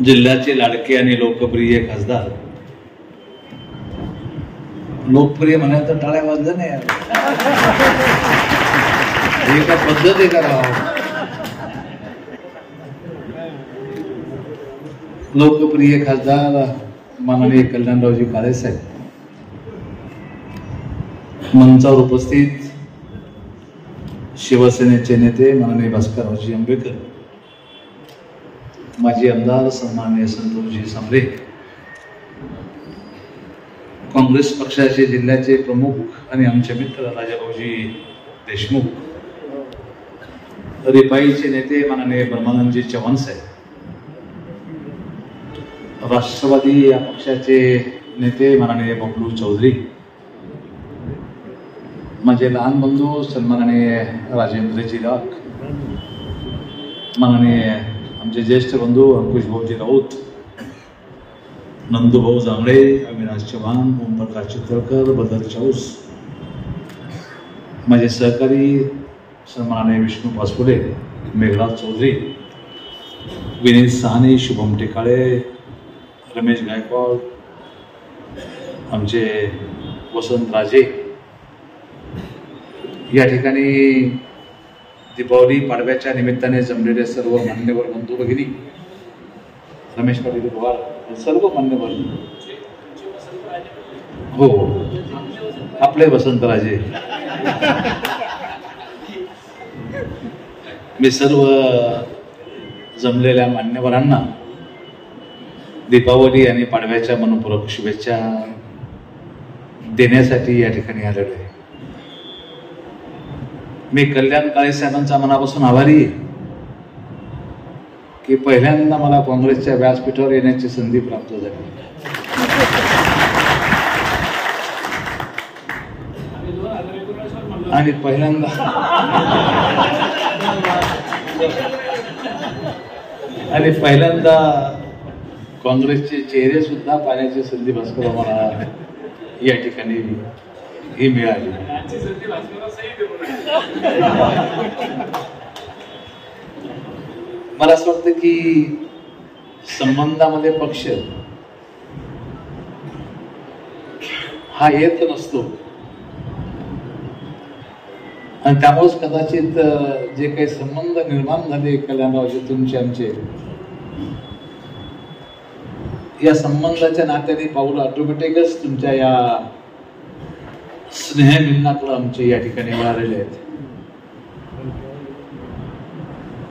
जिल्ह्याचे लाडके आणि लोकप्रिय खासदार, लोकप्रिय म्हणाल तर टाळ्या वाजल्या नाही यार, हे का पद्धत आहे का? लोकप्रिय खासदार माननीय कल्याणरावजी काळे साहेब, मंचावर उपस्थित शिवसेनेचे नेते माननीय भास्कररावजी आंबेडकर, माजी आमदार सन्माननीय संतोषजी सांबरे, काँग्रेस पक्षाचे जिल्ह्याचे प्रमुख आणि आमचे मित्र राजाभाऊजी देशमुख, रिपाईचे नेते माननीय ब्रह्मानंदजी चव्हाण साहेब, राष्ट्रवादी या पक्षाचे नेते माननीय बबलू चौधरी, माझे लहान बंधू सन्माननीय राजेंद्रजी राख, माननीय आमचे ज्येष्ठ बंधू अंकुश भाऊजी राऊत, नंदूभाऊ जांगडे, अविनाश चव्हाण, ओमप्रकाश चितळकर, बदर चौस, माझे सहकारी सन्माननीय विष्णू पासपुले, मेघराज चौधरी, विनीत साहनी, शुभम टेकाळे, रमेश गायकवाड, आमचे वसंत राजे, या ठिकाणी दीपावली पाडव्याच्या निमित्ताने जमलेले सर्व मान्यवर बंधू भगिनी, रमेश पाटील पवार, सर्व मान्यवर, हो आपले वसंतराजे, मी सर्व जमलेल्या मान्यवरांना दीपावली आणि पाडव्याच्या मनपूर्वक शुभेच्छा देण्यासाठी या ठिकाणी आलेलो आहे. मी कल्याण काळे साहेबांचा मनापासून आभारी आहे की पहिल्यांदा मला काँग्रेसच्या व्यासपीठावर येण्याची संधी प्राप्त झाली. आणि पहिल्यांदा काँग्रेसचे चेहरे सुद्धा पाहण्याची संधी भास्कर मला या ठिकाणी ही मिळाली. मला असं वाटतं की संबंधामध्ये पक्ष हा येत नसतो आणि त्यामुळेच कदाचित जे काही संबंध निर्माण झाले कल्याणरावजी तुमचे आमचे, या संबंधाच्या नात्याने पाऊल ऑटोमॅटिकच तुमच्या या स्नेह मिलनाकडे आमचे या ठिकाणी मिळालेले आहेत.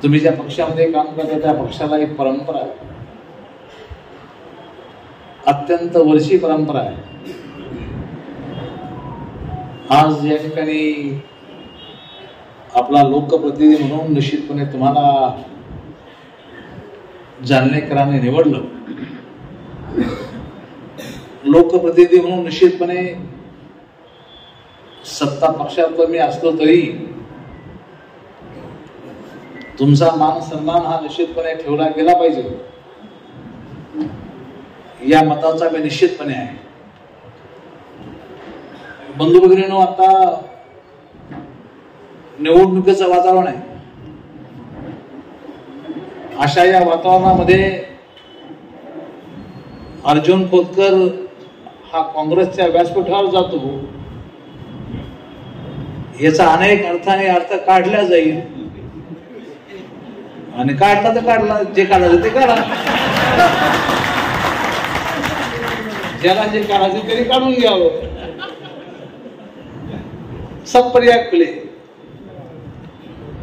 तुम्ही ज्या पक्षामध्ये काम करता त्या पक्षाला एक परंपरा आहे, अत्यंत वर्षी परंपरा आहे. आज या ठिकाणी आपला लोकप्रतिनिधी म्हणून निश्चितपणे तुम्हाला जालनेकरांनी निवडलं. लोकप्रतिनिधी म्हणून निश्चितपणे सत्ता पक्षात मी असलो तरी तुमचा मान सन्मान हा निश्चितपणे ठेवला गेला पाहिजे या मताचा मी निश्चितपणे आहे. बंधू भगिनींनो, आता निवडणुकीचं वातावरण आहे. अशा या वातावरणामध्ये अर्जुन खोतकर हा काँग्रेसच्या व्यासपीठावर जातो याचा अनेक अर्थाने अर्थ काढला जाईल आणि काढला तर काढला, जे काढायचं ते काढा, ज्याला जे काढायचं तरी काढून घ्यावं. सब पर्याय खुले,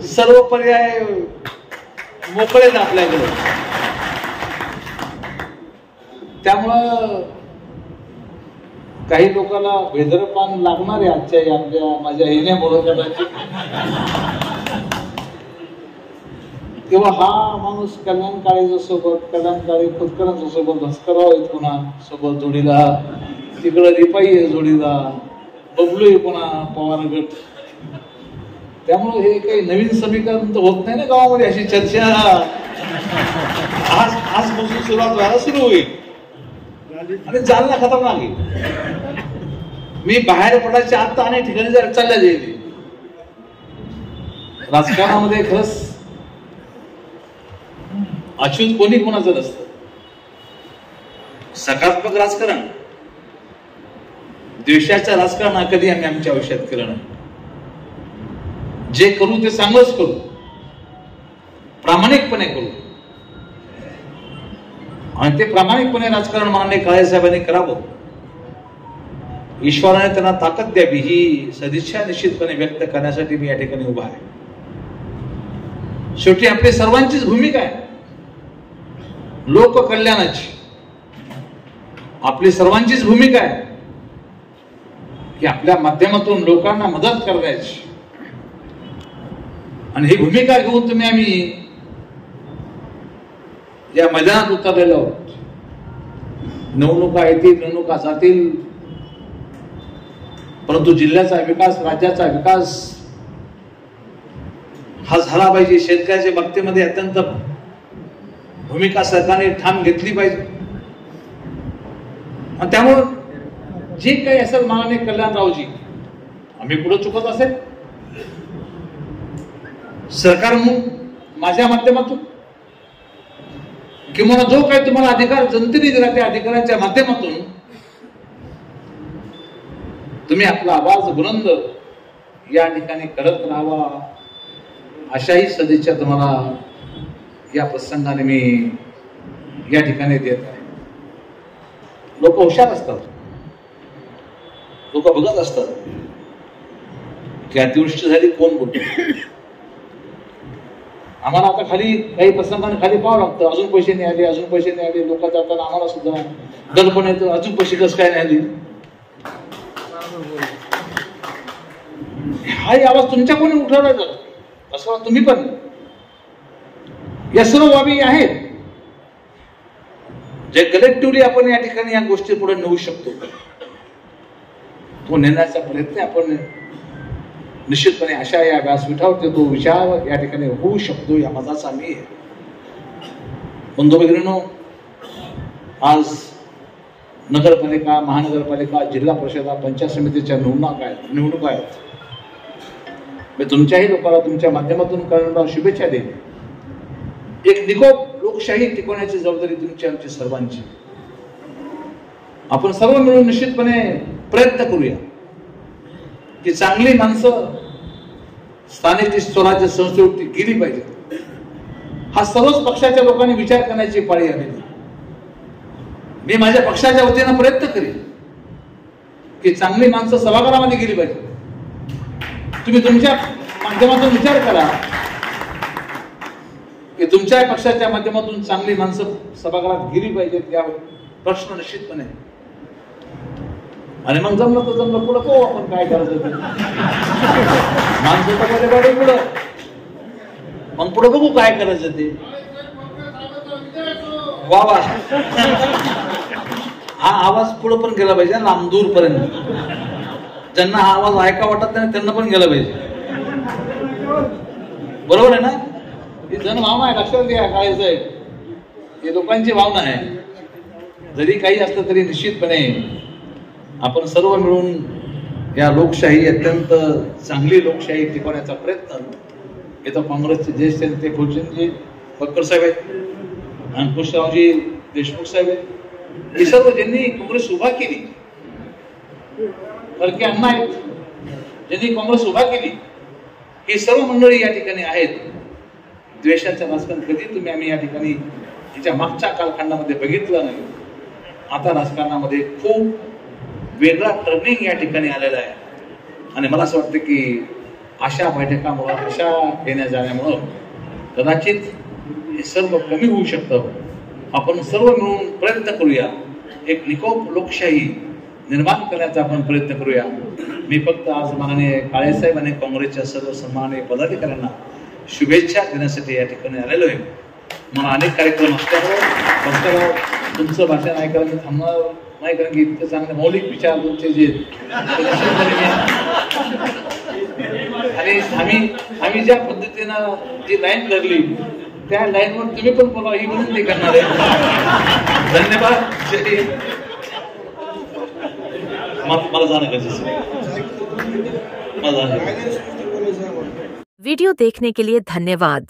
सर्व पर्याय मोकळेच आपल्याकडे. त्यामुळं काही लोकांना भेदरपान लागणार आहे आजच्या आपल्या माझ्या येण्यामुळे कदाचित, तेव्हा हा माणूस कल्याण काळेच्या सोबत, कल्याण काळे खोतकरांच्या सोबत, भास्करराव आहेत पुन्हा सोबत जोडीला, तिकडं रिपाई आहे जोडीला, बबलू आहे पुन्हा पवार गट. त्यामुळे हे काही नवीन समीकरण तर होत नाही ना गावामध्ये. अशी चर्चा आजपासून सुरुवात व्हायला सुरू होईल आणि जालना खतरनाक आहे. मी बाहेर पडायच्या आता अनेक ठिकाणी जर चालल्या जाईल. राजकारणामध्ये खरंच अच्युत कोणी कोणाचं नसतं. सकारात्मक राजकारण, द्वेषाचं राजकारण कधी आम्ही आमच्या आयुष्यात केलं नाही. जे करू ते चांगलंच करू, प्रामाणिकपणे करू. आणि ते प्रामाणिकपणे राजकारण माननीय काळे साहेबांनी करावं, ईश्वराने त्यांना ताकद द्यावी, ही सदिच्छा निश्चितपणे व्यक्त करण्यासाठी मी या ठिकाणी उभा आहे. शेवटी आपली सर्वांचीच भूमिका आहे लोककल्याणाची. आपली सर्वांचीच भूमिका आहे की आपल्या माध्यमातून लोकांना मदत करण्याची. आणि ही भूमिका घेऊन तुम्ही आम्ही या मैदानात उतरलेलो आहोत. निवडणुका येतील, निवडणुका जातील, परंतु जिल्ह्याचा विकास, राज्याचा विकास हा झाला पाहिजे. शेतकऱ्याच्या बाबतीमध्ये अत्यंत भूमिका सरकारने ठाम घेतली पाहिजे. आणि त्यामुळे जे काही असेल माननीय कल्याणरावजी, आम्ही पुढे चुकत असेल सरकार म्हणून माझ्या माध्यमातून किंवा जो काही तुम्हाला अधिकार जनतेने दिला त्या अधिकाराच्या माध्यमातून तुम्ही आपला आवाज बुलंद या ठिकाणी करत राहावा, अशाही सदिच्छा तुम्हाला या प्रसंगाने मी या ठिकाणी देत आहे. लोक हुशार असतात, लोक बघत असतात की अतिवृष्टी झाली कोण बोलतो. आम्हाला आता खाली काही प्रसंगाने खाली पाहावं लागतं, अजून पैसे नाही आले, अजून पैसे नाही आले. लोक जाताना आम्हाला सुद्धा दडपण येतं, अजून पैसे कसं काय नाही आले. हाही आवाज तुमच्या कोणी उठवला जातो, असं तुम्ही पण या सर्व बाबी आहेत जे कलेक्टिव्हली आपण या ठिकाणी या गोष्टी पुढे नेऊ शकतो. तो नेण्याचा प्रयत्न आपण निश्चितपणे अशा या व्यासपीठावर तो विचार या ठिकाणी होऊ शकतो, या मताचा मी आहे. बंधू भगिनींनो, आज नगरपालिका, महानगरपालिका, जिल्हा परिषदा, पंचायत समितीच्या निवडणुका आहेत. मी तुमच्याही लोकांना तुमच्या माध्यमातून करणारा शुभेच्छा देईन. एक निकोप लोकशाही टिकवण्याची जबाबदारी तुमची आमची सर्वांची. आपण सर्व मिळून निश्चितपणे प्रयत्न करूया की चांगली माणसं स्थानिक स्वराज्य संस्थेवरती गेली पाहिजे. हा सर्वच पक्षाच्या लोकांनी विचार करण्याची पाळी आलेली. मी माझ्या पक्षाच्या वतीनं प्रयत्न करेन की चांगली माणसं सभागृहामध्ये गेली पाहिजे. तुम्ही तुमच्या माध्यमातून विचार करा की तुमच्या पक्षाच्या माध्यमातून चांगली माणसं सभागृहात गेली पाहिजेत. या प्रश्न निश्चितपणे, आणि मग जमलं तर जमलं पुढं पाहू आपण काय करायचं. माणसं तर गाडी पुढं, मग पुढे बघू काय करायचं ते. वा वा, हा आवाज पुढे पण गेला पाहिजे लांबदूर पर्यंत. ज्यांना हा आवाज ऐका वाटत नाही त्यांना पण गेला पाहिजे. बरोबर आहे ना? ही जनभावना आहे, लक्षात घ्या काळे साहेब, ही लोकांची भावना आहे. जरी काही असलं तरी निश्चितपणे आपण सर्व मिळून या लोकशाही, अत्यंत चांगली लोकशाही टिकवण्याचा प्रयत्न. इथं काँग्रेसचे ज्येष्ठ नेते फुलचंदजी बक्कर साहेब आहेत, अंकुशरावजी देशमुख साहेब आहेत, हे सर्व ज्यांनी काँग्रेस उभा केली. फडके अण्णा आहेत ज्यांनी काँग्रेस उभा केली. ही सर्व मंडळी या ठिकाणी आहेत. द्वेषाचं राजकारण कधी तुम्ही आम्ही या ठिकाणी तिच्या मागच्या कालखंडामध्ये बघितलं नाही. आता राजकारणामध्ये खूप वेगळा टर्निंग या ठिकाणी आलेला आहे. आणि मला असं वाटतं की अशा बैठकामुळं, अशा येण्या जाण्यामुळं कदाचित हे सर्व कमी होऊ शकतं. आपण सर्व मिळून प्रयत्न करूया, एक निकोप लोकशाही निर्माण करण्याचा आपण प्रयत्न करूया. मी फक्त आज माननीय काळेसाहेब आणि काँग्रेसच्या सर्व सन्माननीय पदाधिकाऱ्यांना शुभेच्छा देण्यासाठी या ठिकाणी आलेलो आहे. मला अनेक कार्यक्रम असल्यामुळे तुमचं भाषण ऐकायला मी थांबणार नाही, कारण की इतके चांगले मौलिक विचार तुमचे जे आणि आम्ही ज्या पद्धतीनं जी लाईन धरली त्या लाईनवर तुम्ही पण बोला ही विनंती करणार आहे. धन्यवाद. मला जाणं गरजेचं आहे. वीडियो देखने के लिए धन्यवाद.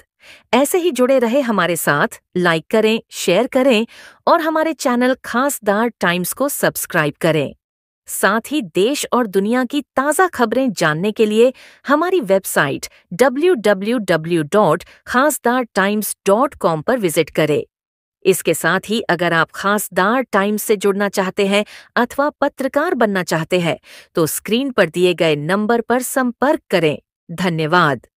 ऐसे ही जुड़े रहे हमारे साथ, लाइक करें, शेयर करें और हमारे चैनल खासदार टाइम्स को सब्सक्राइब करें। साथ ही देश और दुनिया की ताज़ा खबरें जानने के लिए हमारी वेबसाइट www.khasdartimes.com पर विजिट करें। इसके साथ ही अगर आप खासदार टाइम्स से जुड़ना चाहते हैं अथवा पत्रकार बनना चाहते हैं तो स्क्रीन पर दिए गए नंबर पर संपर्क करें। धन्यवाद।